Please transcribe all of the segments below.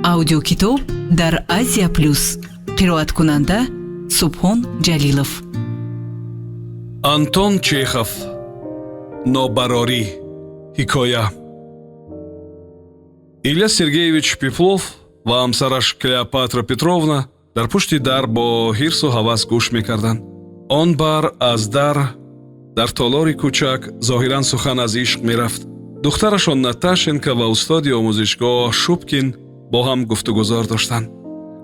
аудиокитоб дар Азия Плюс. қироаткунанда Субҳон Ҷалилов. Антон Чехов. Нобарорӣ. ҳикоя. Илья Сергеевич Пеплов ва ҳамсараш Клеопатра Петровна дар пушти дар бо ҳирсу ҳавас гӯш мекарданд. Он бар аз дар толори кӯчак зоҳиран сухан аз ишқ мерафт. духтарашон Наташенко ва устоди омӯзишгоҳ Шубкин бо ҳам гуфтугузор доштанд.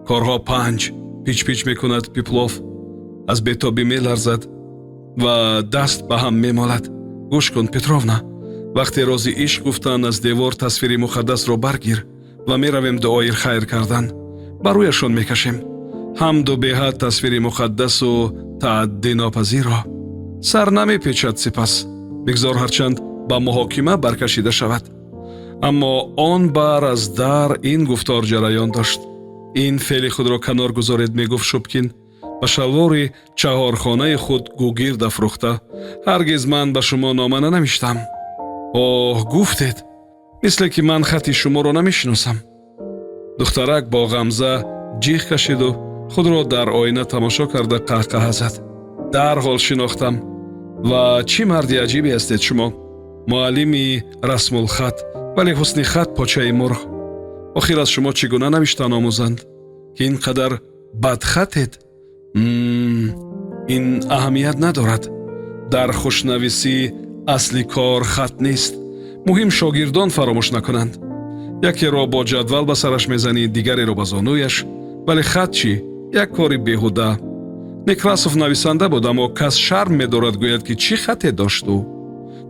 Корҳо панҷ пич-пич мекунад Пеплов, аз бетобӣ меларзад ва даст ба ҳам мемолад. гӯш кун Петровна, вақте рози ишқ гуфтан аз девор тасвири муқаддасро баргир ва меравем дуои хайр кардан. Ба рӯяшон мекашем ҳамду беҳад тасвири муқаддасу тааддӣ нопазиро. Сар намепечад, сипас бигзор ҳарчанд ба муҳокима баркашида шавад. аммо он бар аз дар ин гуфтор ҷараён дошт. ин феъли худро канор гузоред, мегуфт Шубкин ба шалвори чаҳорхонаи худ гугирд афрӯхта. ҳаргиз ман ба шумо нома нанавиштам. оҳ, гуфтед, мисле ки ман хати шуморо намешиносам. духтарак бо ғамза ҷиғ кашиду худро дар оина тамошо карда қаҳқаҳа зад. дарҳол шинохтам. ва чӣ марди аҷибе ҳастед шумо, муаллими расмулхат, вале ҳусни хат почаи мурғ. охир аз шумо чӣ гуна навиштан омӯзанд ки ин қадар бадхатед? ин аҳамият надорад. дар хушнависӣ асли кор хат нест. муҳим шогирдон фаромӯш накунанд. якеро бо ҷадвал ба сараш мезанӣ, дигареро ба зонуяш. вале хат чӣ? як кори беҳуда. Некрасов нависанда буд, аммо кас шарм медорад гӯяд ки чӣ хате дошту.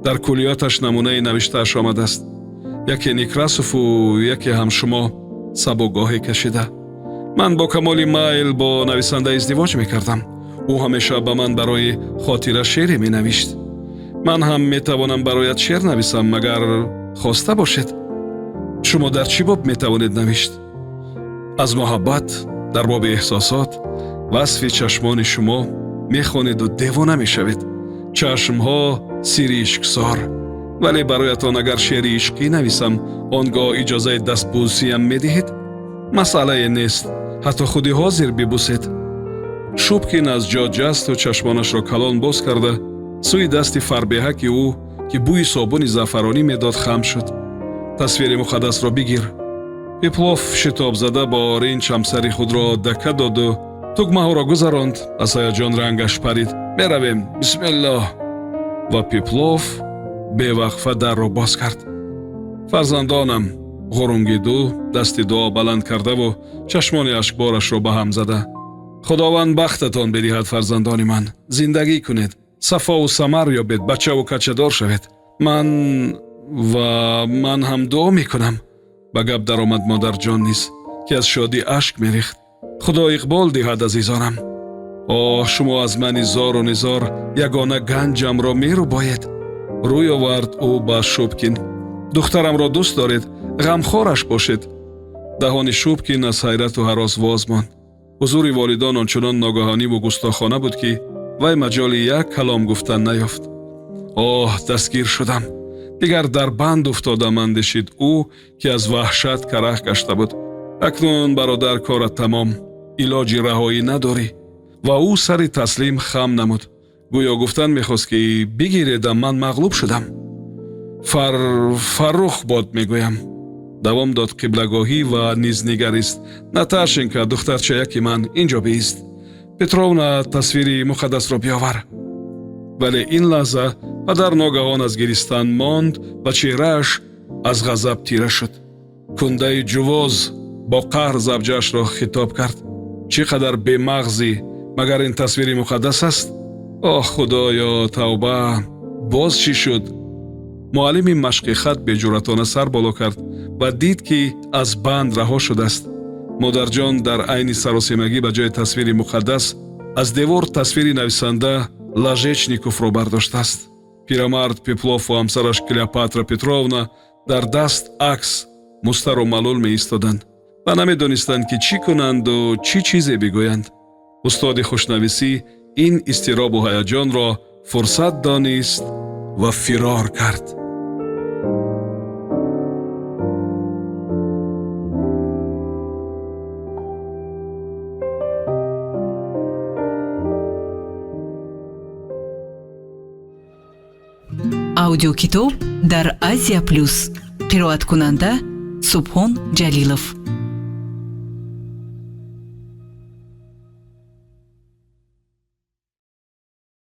дар куллиёташ намунаи навиштааш омадааст. яке Некрасову, яке ҳам шумо сабукгоҳе кашида. ман бо камоли майл бо нависанда издивоҷ мекардам. ӯ ҳамеша ба ман барои хотира шеъре менавишт. ман ҳам метавонам барояд шеър нависам, магар хоста бошед. шумо дар чӣ боб метавонед навишт? аз муҳаббат, дар боби эҳсосот. васфи чашмони шумо мехонеду девона мешавед. чашмҳо сири ишқсор. вале бароятон агар шеъри ишқӣ нависам, он гоҳ иҷозаи дастбӯсиям медиҳед? масъалае нест, ҳатто худи ҳозир бибусед. Шубкин аз ҷо ҷасту чашмонашро калон боз карда сӯи дасти фарбеҳаки ӯ ки бӯи собуни заъфаронӣ медод хам шуд. тасвири муқаддасро бигир. Пеплов шитобзада бо орин чамсари худро дака доду тугмаҳоро гузаронд. аз ҳаяҷон рангаш парид. меравем, бисмиллоҳ. ва Пеплов бевақфа дарро боз кард. фарзандонам, ғурунгиду дасти дуо баланд кардаву чашмони ашкборашро ба ҳам зада. худованд бахтатон бидиҳад, фарзандони ман. зиндагӣ кунед, сафову самар ёбед, бачаву качадор шавед. ман ҳам дуо мекунам. ба гап даромад модарҷон низ, ки аз шодӣ ашк мерехт. худо иқбол диҳад, азизонам. оҳ, шумо аз мани зору низор ягона ганҷамро мерӯбоед. рӯй овард ӯ ба Шубкин. духтарамро дӯст доред, ғамхораш бошед. даҳони Шубкин аз ҳайрату ҳарос воз монд. ҳузури волидон ончунон ногаҳониву густохона буд ки вай маҷоли як калом гуфтан наёфт. оҳ, дастгир шудам. дигар дар банд уфтодам, андешид ӯ ки аз ваҳшат карах гашта буд. акнун бародар, корат тамом, илоҷи раҳоӣ надорӣ. ва ӯ сари таслим хам намуд. гӯё гуфтан мехост ки бигиредам, ман мағлуб шудам. фаррух бод мегӯям, давом дод қиблагоҳӣ ва низ нигарист. Наташенко, духтарчаяки ман, инҷо биист. Петровна, тасвири муқаддасро биёвар. вале ин лаҳза падар ногаҳон аз гиристан монд ва чеҳрааш аз ғазаб тира шуд. кундаи ҷувоз бо қаҳр завҷаашро хитоб кард. чӣ қадар бемағзӣ, магар ин тасвири муқаддас аст? оҳ худоё, тавба. боз чӣ шуд? муаллими машқи хат беҷуръатона сар боло кард ва дид ки аз банд раҳо шудааст. модарҷон дар айни саросемагӣ ба ҷои тасвири муқаддас аз девор тасвири нависанда Лажечниковро бардоштааст. пирамард Пеплов ва ҳамсараш Клеопатра Петровна дар даст акс мустару малул меистоданд ва намедонистанд ки чӣ кунанду чӣ чизе бигӯянд. устоди хушнависӣ ин изтиробу ҳаяҷонро фурсат донист ва фирор кард. аудиокитоб дар Азия Плюс. қироаткунанда Субҳон Ҷалилов.